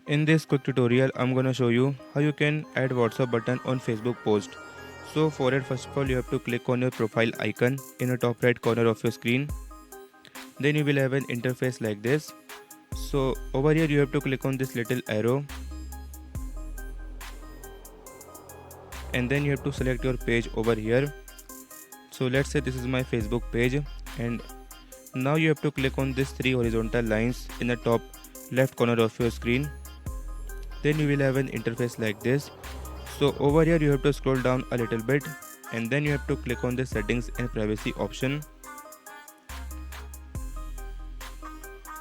In this quick tutorial, I'm gonna show you how you can add WhatsApp button on Facebook post. So for it, first of all, you have to click on your profile icon in the top right corner of your screen. Then you will have an interface like this. So over here, you have to click on this little arrow, and then you have to select your page over here. So let's say this is my Facebook page, and now you have to click on these three horizontal lines in the top left corner of your screen. Then you will have an interface like this. So over here you have to scroll down a little bit, and then you have to click on the settings and privacy option,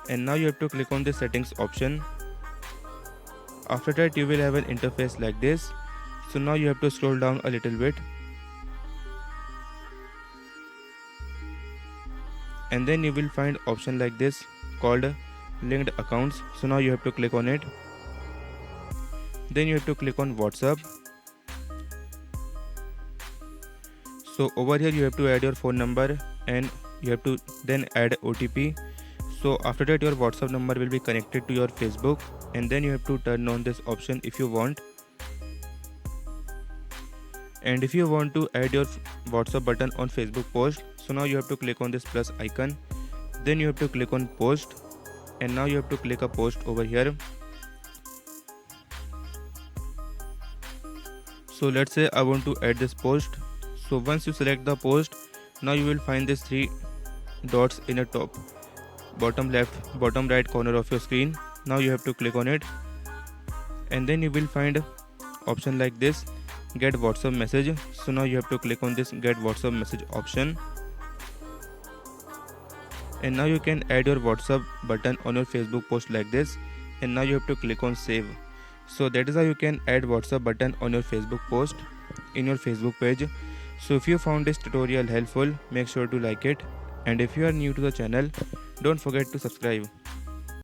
and now you have to click on the settings option. After that you will have an interface like this. So now you have to scroll down a little bit, and then you will find option like this called linked accounts. So now you have to click on it. Then you have to click on WhatsApp. So over here you have to add your phone number, and you have to then add OTP. So after that your WhatsApp number will be connected to your Facebook, and then you have to turn on this option if you want. And if you want to add your WhatsApp button on Facebook post, so now you have to click on this plus icon. Then you have to click on post, and now you have to click a post over here. So let's say I want to add this post. So once you select the post, now you will find these three dots in the top bottom left bottom right corner of your screen. Now you have to click on it, and then you will find option like this, get WhatsApp message. So now you have to click on this get WhatsApp message option, and now you can add your WhatsApp button on your Facebook post like this. And now you have to click on save. So that is how you can add WhatsApp button on your Facebook post in your Facebook page. So if you found this tutorial helpful, make sure to like it, and if you are new to the channel, don't forget to subscribe.